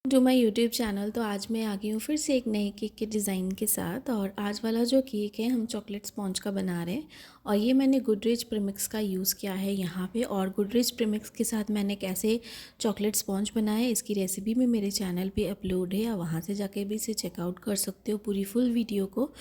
To my YouTube channel. तो आज मैं आ गई हूँ फिर से एक नए केक के डिज़ाइन के साथ। और आज वाला जो केक है हम चॉकलेट स्पॉन्ज का बना रहे हैं। और ये मैंने गुडरिच प्रीमिक्स का यूज़ किया है यहाँ पे। और गुडरिच प्रीमिक्स के साथ मैंने कैसे चॉकलेट स्पॉन्ज बनाया है इसकी रेसिपी में मेरे चैनल पे अपलोड है, आप वहाँ से जाके भी इसे चेकआउट कर सकते हो पूरी फुल वीडियो को।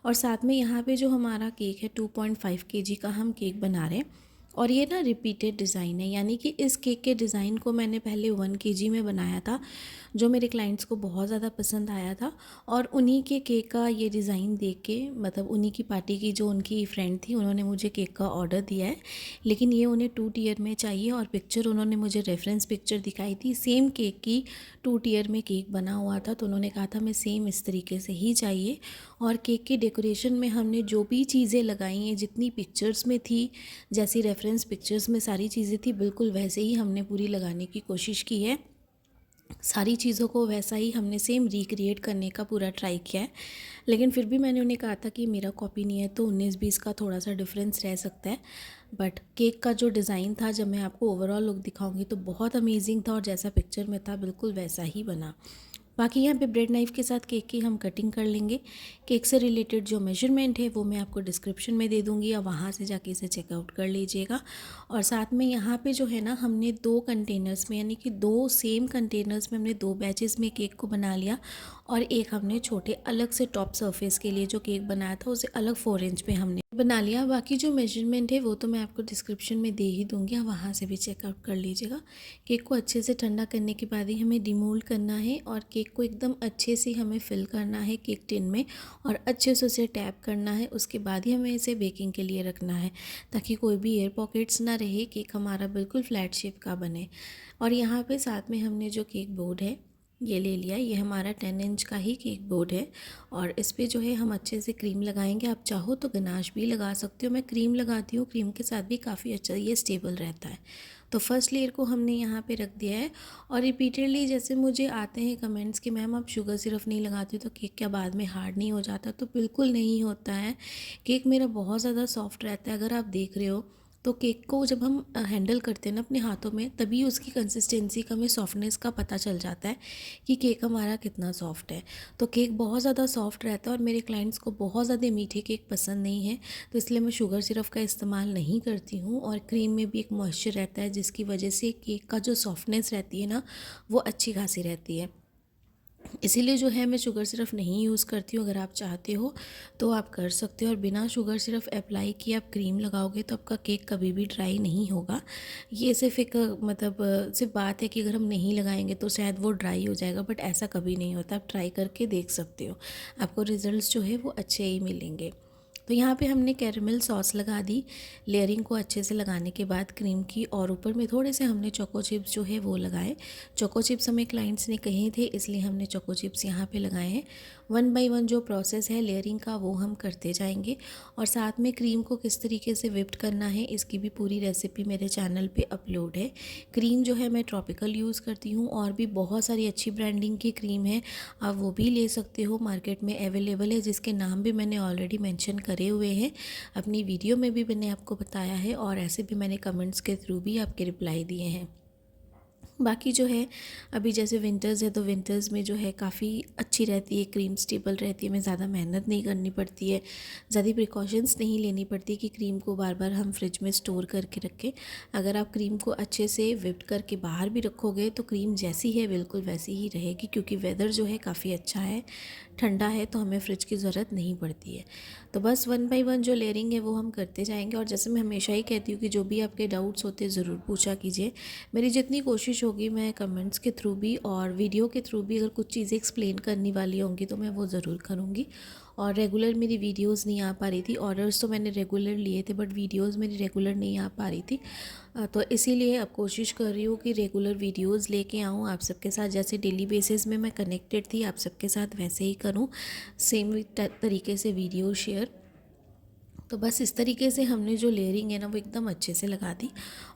और साथ में यहाँ पर जो हमारा केक है 2.5 kg का हम केक बना रहे हैं। और ये ना रिपीटेड डिज़ाइन है, यानी कि इस केक के डिज़ाइन को मैंने पहले 1 kg में बनाया था, जो मेरे क्लाइंट्स को बहुत ज़्यादा पसंद आया था। और उन्हीं के केक का ये डिज़ाइन देख के, मतलब उन्हीं की पार्टी की जो उनकी फ्रेंड थी उन्होंने मुझे केक का ऑर्डर दिया है। लेकिन ये उन्हें 2 टियर में चाहिए और पिक्चर उन्होंने मुझे रेफरेंस पिक्चर दिखाई थी सेम केक की, 2 टियर में केक बना हुआ था। तो उन्होंने कहा था मैं सेम इस तरीके से ही चाहिए। और केक की डेकोरेशन में हमने जो भी चीज़ें लगाई हैं, जितनी पिक्चर्स में थी, जैसी रेफरेंस पिक्चर्स में सारी चीज़ें थी, बिल्कुल वैसे ही हमने पूरी लगाने की कोशिश की है। सारी चीज़ों को वैसा ही हमने सेम रिक्रिएट करने का पूरा ट्राई किया है। लेकिन फिर भी मैंने उन्हें कहा था कि मेरा कॉपी नहीं है तो 19-20 का थोड़ा सा डिफरेंस रह सकता है। बट केक का जो डिज़ाइन था, जब मैं आपको ओवरऑल लुक दिखाऊंगी तो बहुत अमेजिंग था और जैसा पिक्चर में था बिल्कुल वैसा ही बना। बाकी यहाँ पे ब्रेड नाइफ़ के साथ केक की हम कटिंग कर लेंगे। केक से रिलेटेड जो मेजरमेंट है वो मैं आपको डिस्क्रिप्शन में दे दूँगी, या वहाँ से जाके इसे चेकआउट कर लीजिएगा। और साथ में यहाँ पे जो है ना, हमने 2 कंटेनर्स में, यानी कि 2 सेम कंटेनर्स में हमने 2 बैचेस में केक को बना लिया। और एक हमने छोटे अलग से टॉप सरफेस के लिए जो केक बनाया था उसे अलग 4 इंच पे हमने बना लिया। बाकी जो मेजरमेंट है वो तो मैं आपको डिस्क्रिप्शन में दे ही दूँगी, आप वहाँ से भी चेकआउट कर लीजिएगा। केक को अच्छे से ठंडा करने के बाद ही हमें डिमोल्ड करना है और केक को एकदम अच्छे से हमें फिल करना है केक टिन में, और अच्छे से उसे टैप करना है। उसके बाद ही हमें इसे बेकिंग के लिए रखना है, ताकि कोई भी एयर पॉकेट्स ना रहे, केक हमारा बिल्कुल फ्लैट शेप का बने। और यहाँ पे साथ में हमने जो केक बोर्ड है ये ले लिया, ये हमारा 10 इंच का ही केक बोर्ड है। और इस पे जो है हम अच्छे से क्रीम लगाएंगे। आप चाहो तो गनाश भी लगा सकते हो, मैं क्रीम लगाती हूँ, क्रीम के साथ भी काफ़ी अच्छा ये स्टेबल रहता है। तो फर्स्ट लेयर को हमने यहाँ पे रख दिया है। और रिपीटेडली जैसे मुझे आते हैं कमेंट्स कि मैम आप शुगर सिरप नहीं लगाती तो केक क्या बाद में हार्ड नहीं हो जाता, तो बिल्कुल नहीं होता है। केक मेरा बहुत ज़्यादा सॉफ्ट रहता है। अगर आप देख रहे हो तो केक को जब हम हैंडल करते हैं ना अपने हाथों में, तभी उसकी कंसिस्टेंसी का, हमें सॉफ्टनेस का पता चल जाता है कि केक हमारा कितना सॉफ्ट है। तो केक बहुत ज़्यादा सॉफ्ट रहता है और मेरे क्लाइंट्स को बहुत ज़्यादा मीठे केक पसंद नहीं है, तो इसलिए मैं शुगर सिरप का इस्तेमाल नहीं करती हूँ। और क्रीम में भी एक मॉइस्चर रहता है जिसकी वजह से केक का जो सॉफ्टनेस रहती है ना, वो अच्छी खासी रहती है। इसीलिए जो है मैं शुगर सिरप नहीं यूज़ करती हूँ। अगर आप चाहते हो तो आप कर सकते हो, और बिना शुगर सिरप अप्लाई किए आप क्रीम लगाओगे तो आपका केक कभी भी ड्राई नहीं होगा। ये सिर्फ एक मतलब सिर्फ बात है कि अगर हम नहीं लगाएंगे तो शायद वो ड्राई हो जाएगा, बट ऐसा कभी नहीं होता। आप ट्राई करके देख सकते हो, आपको रिजल्ट्स जो है वो अच्छे ही मिलेंगे। तो यहाँ पे हमने कैरेमल सॉस लगा दी। लेयरिंग को अच्छे से लगाने के बाद क्रीम की, और ऊपर में थोड़े से हमने चोको चिप्स जो है वो लगाए। चोको चिप्स हमें क्लाइंट्स ने कहे थे, इसलिए हमने चोको चिप्स यहाँ पे लगाए हैं। 1 बाय 1 जो प्रोसेस है लेयरिंग का वो हम करते जाएंगे। और साथ में क्रीम को किस तरीके से विप्ड करना है इसकी भी पूरी रेसिपी मेरे चैनल पे अपलोड है। क्रीम जो है मैं ट्रॉपिकल यूज़ करती हूँ, और भी बहुत सारी अच्छी ब्रांडिंग की क्रीम है, आप वो भी ले सकते हो, मार्केट में अवेलेबल है, जिसके नाम भी मैंने ऑलरेडी मेंशन करे हुए हैं। अपनी वीडियो में भी मैंने आपको बताया है, और ऐसे भी मैंने कमेंट्स के थ्रू भी आपके रिप्लाई दिए हैं। बाकी जो है अभी जैसे विंटर्स है तो विंटर्स में जो है काफ़ी अच्छी रहती है क्रीम, स्टेबल रहती है, हमें ज़्यादा मेहनत नहीं करनी पड़ती है, ज़्यादा प्रिकॉशंस नहीं लेनी पड़ती कि क्रीम को बार बार हम फ्रिज में स्टोर करके रखें। अगर आप क्रीम को अच्छे से विप्ड करके बाहर भी रखोगे तो क्रीम जैसी है बिल्कुल वैसी ही रहेगी, क्योंकि वेदर जो है काफ़ी अच्छा है, ठंडा है, तो हमें फ्रिज की ज़रूरत नहीं पड़ती है। तो बस 1 बाय 1 जो लेयरिंग है वो हम करते जाएंगे। और जैसे मैं हमेशा ही कहती हूँ कि जो भी आपके डाउट्स होते हैं ज़रूर पूछा कीजिए। मेरी जितनी कोशिश होगी मैं कमेंट्स के थ्रू भी और वीडियो के थ्रू भी अगर कुछ चीज़ें एक्सप्लेन करने वाली होंगी तो मैं वो ज़रूर करूँगी। और रेगुलर मेरी वीडियोस नहीं आ पा रही थी, ऑर्डर्स तो मैंने रेगुलर लिए थे बट वीडियोस मेरी रेगुलर नहीं आ पा रही थी। तो इसीलिए अब कोशिश कर रही हूँ कि रेगुलर वीडियोस लेके आऊँ आप सबके साथ, जैसे डेली बेसिस में मैं कनेक्टेड थी आप सबके साथ वैसे ही करूँ, सेम तरीके से वीडियो शेयर। तो बस इस तरीके से हमने जो लेयरिंग है ना वो एकदम अच्छे से लगा दी।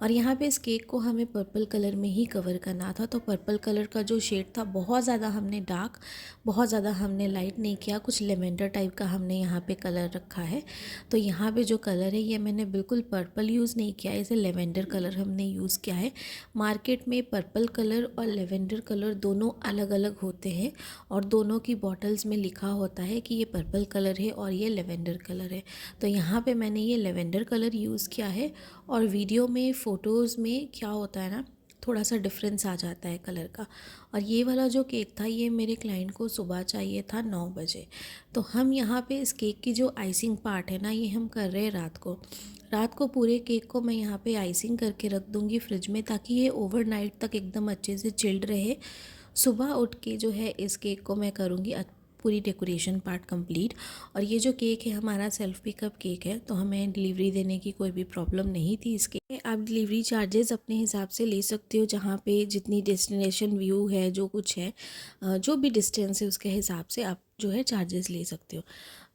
और यहाँ पे इस केक को हमें पर्पल कलर में ही कवर करना था, तो पर्पल कलर का जो शेड था बहुत ज़्यादा हमने डार्क, बहुत ज़्यादा हमने लाइट नहीं किया, कुछ लेवेंडर टाइप का हमने यहाँ पे कलर रखा है। तो यहाँ पे जो कलर है ये मैंने बिल्कुल पर्पल यूज़ नहीं किया है, इसे लेवेंडर कलर हमने यूज़ किया है। मार्केट में पर्पल कलर और लेवेंडर कलर दोनों अलग अलग होते हैं और दोनों की बॉटल्स में लिखा होता है कि ये पर्पल कलर है और ये लेवेंडर कलर है। तो यहाँ पे मैंने ये लेवेंडर कलर यूज़ किया है। और वीडियो में फ़ोटोज़ में क्या होता है ना, थोड़ा सा डिफरेंस आ जाता है कलर का। और ये वाला जो केक था ये मेरे क्लाइंट को सुबह चाहिए था 9 बजे। तो हम यहाँ पे इस केक की जो आइसिंग पार्ट है ना ये हम कर रहे हैं रात को पूरे केक को मैं यहाँ पे आइसिंग करके रख दूँगी फ्रिज में, ताकि ये ओवरनाइट तक एकदम अच्छे से चिल्ड रहे। सुबह उठ के जो है इस केक को मैं करूँगी पूरी डेकोरेशन पार्ट कंप्लीट। और ये जो केक है हमारा सेल्फ पिकअप केक है, तो हमें डिलीवरी देने की कोई भी प्रॉब्लम नहीं थी इसके। आप डिलीवरी चार्जेस अपने हिसाब से ले सकते हो, जहाँ पे जितनी डेस्टिनेशन व्यू है जो कुछ है, जो भी डिस्टेंस है उसके हिसाब से आप जो है चार्जेस ले सकते हो।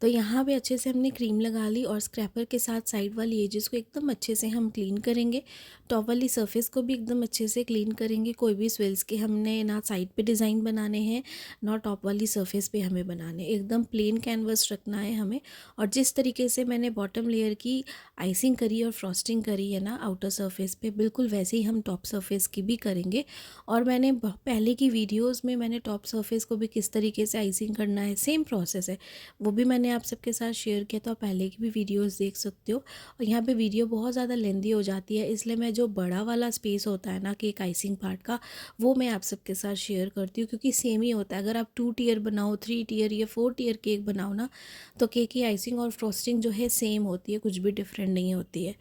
तो यहाँ पे अच्छे से हमने क्रीम लगा ली और स्क्रैपर के साथ साइड वाली एजेस को एकदम अच्छे से हम क्लीन करेंगे। टॉप वाली सरफेस को भी एकदम अच्छे से क्लीन करेंगे। कोई भी स्वेल्स के हमने ना साइड पे डिज़ाइन बनाने हैं ना टॉप वाली सरफेस पे हमें बनाने, एकदम प्लेन कैनवस रखना है हमें। और जिस तरीके से मैंने बॉटम लेयर की आइसिंग करी और फ्रॉस्टिंग करी है ना आउटर सरफेस पे, बिल्कुल वैसे ही हम टॉप सरफेस की भी करेंगे। और मैंने पहले की वीडियोज़ में मैंने टॉप सरफेस को भी किस तरीके से आइसिंग करना है सेम प्रोसेस है, वो भी मैंने आप सबके साथ शेयर किया, तो आप पहले की भी वीडियोस देख सकते हो। और यहाँ पे वीडियो बहुत ज़्यादा लेंदी हो जाती है, इसलिए मैं जो बड़ा वाला स्पेस होता है ना केक आइसिंग पार्ट का, वो मैं आप सबके साथ शेयर करती हूँ, क्योंकि सेम ही होता है। अगर आप 2 टियर बनाओ, 3 टियर या 4 टियर केक बनाओ ना, तो केक की आइसिंग और फ्रॉस्टिंग जो है सेम होती है, कुछ भी डिफरेंट नहीं होती है।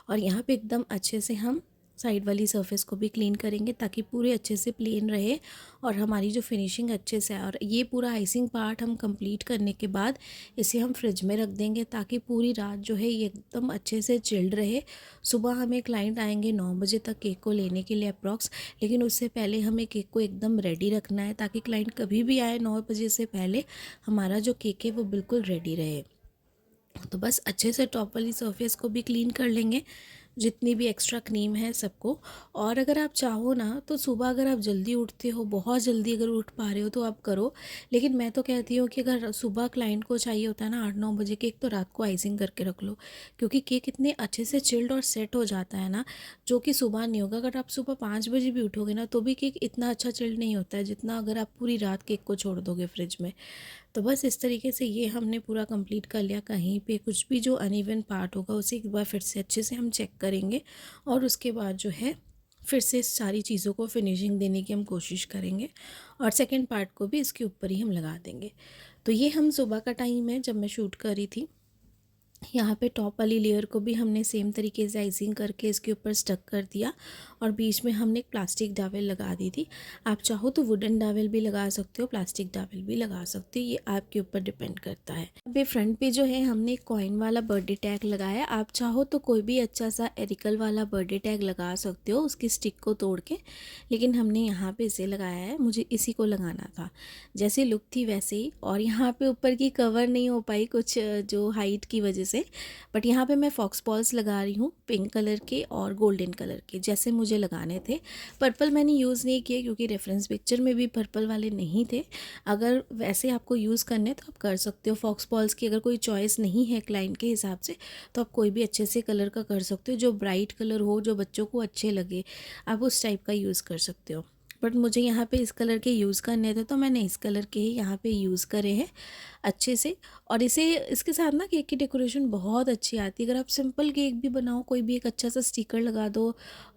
और यहाँ पर एकदम अच्छे से हम साइड वाली सरफेस को भी क्लीन करेंगे, ताकि पूरे अच्छे से प्लेन रहे और हमारी जो फिनिशिंग अच्छे से है। और ये पूरा आइसिंग पार्ट हम कंप्लीट करने के बाद इसे हम फ्रिज में रख देंगे, ताकि पूरी रात जो है ये एकदम अच्छे से चिल्ड रहे। सुबह हमें क्लाइंट आएंगे 9 बजे तक केक को लेने के लिए अप्रॉक्स, लेकिन उससे पहले हमें केक को एकदम रेडी रखना है, ताकि क्लाइंट कभी भी आए 9 बजे से पहले हमारा जो केक है वो बिल्कुल रेडी रहे। तो बस अच्छे से टॉप वाली सरफेस को भी क्लीन कर लेंगे, जितनी भी एक्स्ट्रा क्रीम है सबको। और अगर आप चाहो ना तो सुबह अगर आप जल्दी उठते हो, बहुत जल्दी अगर उठ पा रहे हो तो आप करो। लेकिन मैं तो कहती हूँ कि अगर सुबह क्लाइंट को चाहिए होता है ना 8-9 बजे केक, तो रात को आइसिंग करके रख लो, क्योंकि केक इतने अच्छे से चिल्ड और सेट हो जाता है ना, जो कि सुबह नहीं होगा। अगर आप सुबह 5 बजे भी उठोगे ना तो भी केक इतना अच्छा चिल्ड नहीं होता है जितना अगर आप पूरी रात केक को छोड़ दोगे फ्रिज में। तो बस इस तरीके से ये हमने पूरा कंप्लीट कर लिया। कहीं पे कुछ भी जो अनइवन पार्ट होगा उसे एक बार फिर से अच्छे से हम चेक करेंगे, और उसके बाद जो है फिर से सारी चीज़ों को फिनिशिंग देने की हम कोशिश करेंगे, और सेकंड पार्ट को भी इसके ऊपर ही हम लगा देंगे। तो ये हम सुबह का टाइम है जब मैं शूट कर रही थी। यहाँ पे टॉप वाली लेयर को भी हमने सेम तरीके से आइसिंग करके इसके ऊपर स्टक कर दिया, और बीच में हमने एक प्लास्टिक डावेल लगा दी थी। आप चाहो तो वुडन डावेल भी लगा सकते हो, प्लास्टिक डावेल भी लगा सकते हो, ये आपके ऊपर डिपेंड करता है। अभी फ्रंट पे जो है हमने कॉइन वाला बर्थडे टैग लगाया। आप चाहो तो कोई भी अच्छा सा एरिकल वाला बर्थडे टैग लगा सकते हो उसकी स्टिक को तोड़ के, लेकिन हमने यहाँ पे इसे लगाया है, मुझे इसी को लगाना था, जैसी लुक थी वैसे ही। और यहाँ पे ऊपर की कवर नहीं हो पाई कुछ जो हाइट की वजह से, बट यहाँ पे मैं फॉक्स बॉल्स लगा रही हूँ पिंक कलर के और गोल्डन कलर के, जैसे मुझे लगाने थे। पर्पल मैंने यूज़ नहीं किए क्योंकि रेफरेंस पिक्चर में भी पर्पल वाले नहीं थे। अगर वैसे आपको यूज़ करने तो आप कर सकते हो। फॉक्स बॉल्स की अगर कोई चॉइस नहीं है क्लाइंट के हिसाब से, तो आप कोई भी अच्छे से कलर का कर सकते हो, जो ब्राइट कलर हो, जो बच्चों को अच्छे लगे, आप उस टाइप का यूज़ कर सकते हो। बट मुझे यहाँ पे इस कलर के यूज़ करने थे, तो मैंने इस कलर के ही यहाँ पे यूज़ करे हैं अच्छे से। और इसे इसके साथ ना केक की डेकोरेशन बहुत अच्छी आती है। अगर आप सिंपल केक भी बनाओ, कोई भी एक अच्छा सा स्टिकर लगा दो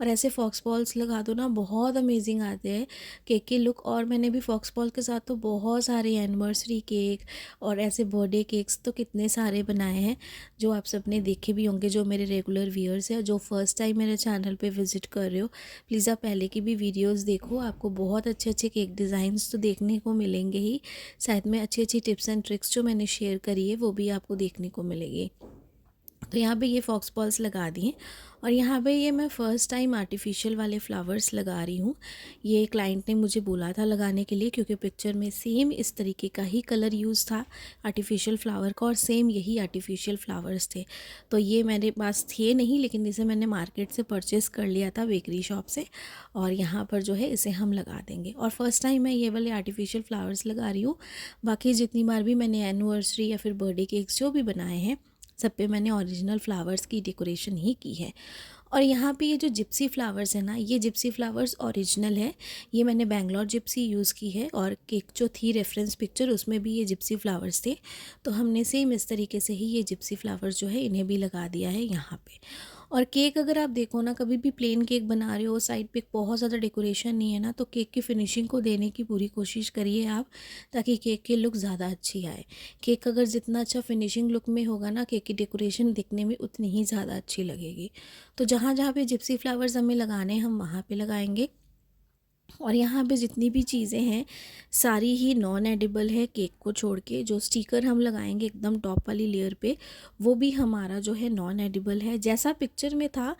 और ऐसे फॉक्स बॉल्स लगा दो ना, बहुत अमेजिंग आते हैं केक की लुक। और मैंने भी फॉक्स बॉल के साथ तो बहुत सारे एनिवर्सरी केक और ऐसे बर्थडे केक्स तो कितने सारे बनाए हैं, जो आप सब ने देखे भी होंगे, जो मेरे रेगुलर व्यूअर्स हैं। जो फर्स्ट टाइम मेरे चैनल पे विज़िट कर रहे हो, प्लीज़ आप पहले की भी वीडियोस देखो, आपको बहुत अच्छे अच्छे केक डिज़ाइंस तो देखने को मिलेंगे ही, साथ में अच्छी अच्छी टिप्स एंड ट्रिक्स जो मैंने शेयर करी है वो भी आपको देखने को मिलेगी। तो यहाँ पे ये फॉक्स बॉल्स लगा दिए और यहाँ पे ये मैं फ़र्स्ट टाइम आर्टिफिशियल वाले फ्लावर्स लगा रही हूँ। ये क्लाइंट ने मुझे बोला था लगाने के लिए, क्योंकि पिक्चर में सेम इस तरीके का ही कलर यूज़ था आर्टिफिशियल फ्लावर का और सेम यही आर्टिफिशियल फ्लावर्स थे। तो ये मेरे पास थे नहीं, लेकिन इसे मैंने मार्केट से परचेज़ कर लिया था, बेकरी शॉप से। और यहाँ पर जो है इसे हम लगा देंगे और फ़र्स्ट टाइम मैं ये वाले आर्टिफिशियल फ्लावर्स लगा रही हूँ। बाकी जितनी बार भी मैंने एनिवर्सरी या फिर बर्थडे केक्स जो भी बनाए हैं, सब पे मैंने ओरिजिनल फ्लावर्स की डेकोरेशन ही की है। और यहाँ पे ये जो जिप्सी फ्लावर्स है ना, ये जिप्सी फ्लावर्स ओरिजिनल है। ये मैंने बैंगलोर जिप्सी यूज़ की है और केक जो थी रेफरेंस पिक्चर उसमें भी ये जिप्सी फ्लावर्स थे। तो हमने सेम इस तरीके से ही ये जिप्सी फ्लावर्स जो है इन्हें भी लगा दिया है यहाँ पे। और केक अगर आप देखो ना, कभी भी प्लेन केक बना रहे हो, साइड पे बहुत ज़्यादा डेकोरेशन नहीं है ना, तो केक की फिनिशिंग को देने की पूरी कोशिश करिए आप, ताकि केक की लुक ज़्यादा अच्छी आए। केक अगर जितना अच्छा फिनिशिंग लुक में होगा ना, केक की डेकोरेशन दिखने में उतनी ही ज़्यादा अच्छी लगेगी। तो जहाँ जहाँ पे जिप्सी फ्लावर्स हमें लगाने हैं हम वहाँ पे लगाएंगे। और यहाँ पे जितनी भी चीज़ें हैं सारी ही नॉन एडिबल है, केक को छोड़ के। जो स्टिकर हम लगाएंगे एकदम टॉप वाली लेयर पे, वो भी हमारा जो है नॉन एडिबल है। जैसा पिक्चर में था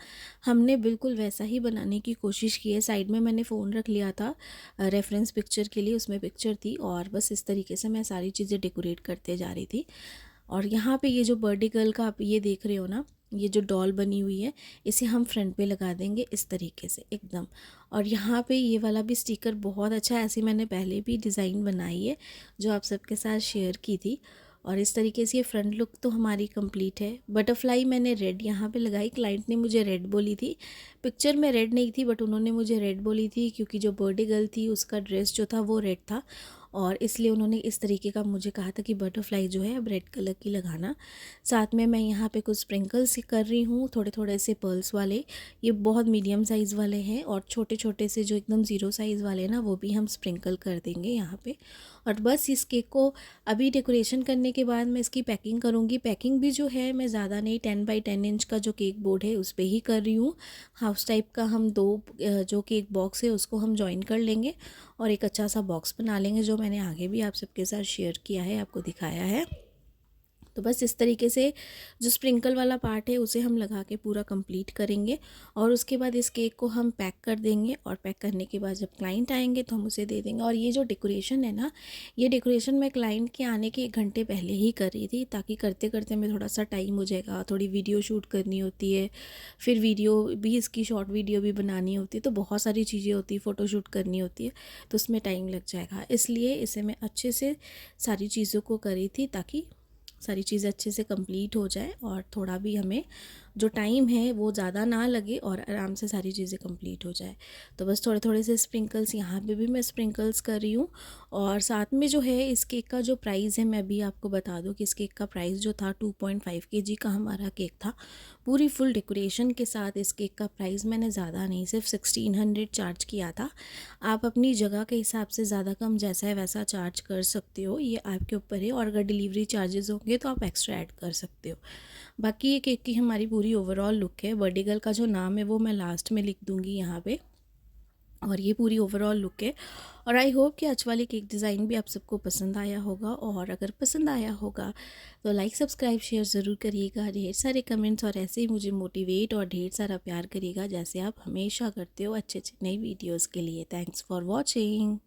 हमने बिल्कुल वैसा ही बनाने की कोशिश की है। साइड में मैंने फ़ोन रख लिया था रेफरेंस पिक्चर के लिए, उसमें पिक्चर थी और बस इस तरीके से मैं सारी चीज़ें डेकोरेट करते जा रही थी। और यहाँ पे ये जो बर्थडे गर्ल का आप ये देख रहे हो ना, ये जो डॉल बनी हुई है, इसे हम फ्रंट पे लगा देंगे इस तरीके से एकदम। और यहाँ पे ये वाला भी स्टिकर बहुत अच्छा है, ऐसे मैंने पहले भी डिज़ाइन बनाई है जो आप सबके साथ शेयर की थी। और इस तरीके से ये फ्रंट लुक तो हमारी कंप्लीट है। बटरफ्लाई मैंने रेड यहाँ पे लगाई, क्लाइंट ने मुझे रेड बोली थी। पिक्चर में रेड नहीं थी बट उन्होंने मुझे रेड बोली थी, क्योंकि जो बर्थडे गर्ल थी उसका ड्रेस जो था वो रेड था और इसलिए उन्होंने इस तरीके का मुझे कहा था कि बटरफ्लाई जो है अब रेड कलर की लगाना। साथ में मैं यहाँ पे कुछ स्प्रिंकल्स कर रही हूँ, थोड़े थोड़े से पर्ल्स वाले। ये बहुत मीडियम साइज़ वाले हैं और छोटे छोटे से जो एकदम ज़ीरो साइज़ वाले हैं ना, वो भी हम स्प्रिंकल कर देंगे यहाँ पे। और बस इस केक को अभी डेकोरेशन करने के बाद मैं इसकी पैकिंग करूँगी। पैकिंग भी जो है मैं ज़्यादा नहीं, 10x10 इंच का जो केक बोर्ड है उस पर ही कर रही हूँ। हाउस टाइप का हम दो जो केक बॉक्स है उसको हम जॉइन कर लेंगे और एक अच्छा सा बॉक्स बना लेंगे, जो मैंने आगे भी आप सबके साथ शेयर किया है, आपको दिखाया है। तो बस इस तरीके से जो स्प्रिंकल वाला पार्ट है उसे हम लगा के पूरा कंप्लीट करेंगे और उसके बाद इस केक को हम पैक कर देंगे। और पैक करने के बाद जब क्लाइंट आएंगे तो हम उसे दे देंगे। और ये जो डेकोरेशन है ना, ये डेकोरेशन मैं क्लाइंट के आने के 1 घंटे पहले ही कर रही थी, ताकि करते करते में थोड़ा सा टाइम हो जाएगा। थोड़ी वीडियो शूट करनी होती है, फिर वीडियो भी, इसकी शॉर्ट वीडियो भी बनानी होती है, तो बहुत सारी चीज़ें होती है, फ़ोटो शूट करनी होती है, तो उसमें टाइम लग जाएगा। इसलिए इसे मैं अच्छे से सारी चीज़ों को करी थी, ताकि सारी चीज़ें अच्छे से कंप्लीट हो जाए और थोड़ा भी हमें जो टाइम है वो ज़्यादा ना लगे और आराम से सारी चीज़ें कंप्लीट हो जाए। तो बस थोड़े थोड़े से स्प्रिंकल्स यहाँ पे भी मैं स्प्रिंकल्स कर रही हूँ। और साथ में जो है इस केक का जो प्राइस है, मैं अभी आपको बता दूँ कि इस केक का प्राइस जो था 2.5 केजी का हमारा केक था। पूरी फुल डेकोरेशन के साथ इस केक का प्राइस मैंने ज़्यादा नहीं, सिर्फ 1600 चार्ज किया था। आप अपनी जगह के हिसाब से ज़्यादा कम जैसा है वैसा चार्ज कर सकते हो, ये आपके ऊपर है। और अगर डिलीवरी चार्जेस होंगे तो आप एक्स्ट्रा ऐड कर सकते हो। बाकी ये केक की हमारी पूरी ओवरऑल लुक है। बर्थडे गर्ल का जो नाम है वो मैं लास्ट में लिख दूँगी यहाँ पे। और ये पूरी ओवरऑल लुक है। और आई होप कि आज वाली केक डिज़ाइन भी आप सबको पसंद आया होगा। और अगर पसंद आया होगा तो लाइक सब्सक्राइब शेयर ज़रूर करिएगा, ढेर सारे कमेंट्स और ऐसे ही मुझे मोटिवेट और ढेर सारा प्यार करिएगा, जैसे आप हमेशा करते हो अच्छे अच्छे नई वीडियोज़ के लिए। Thanks for watching.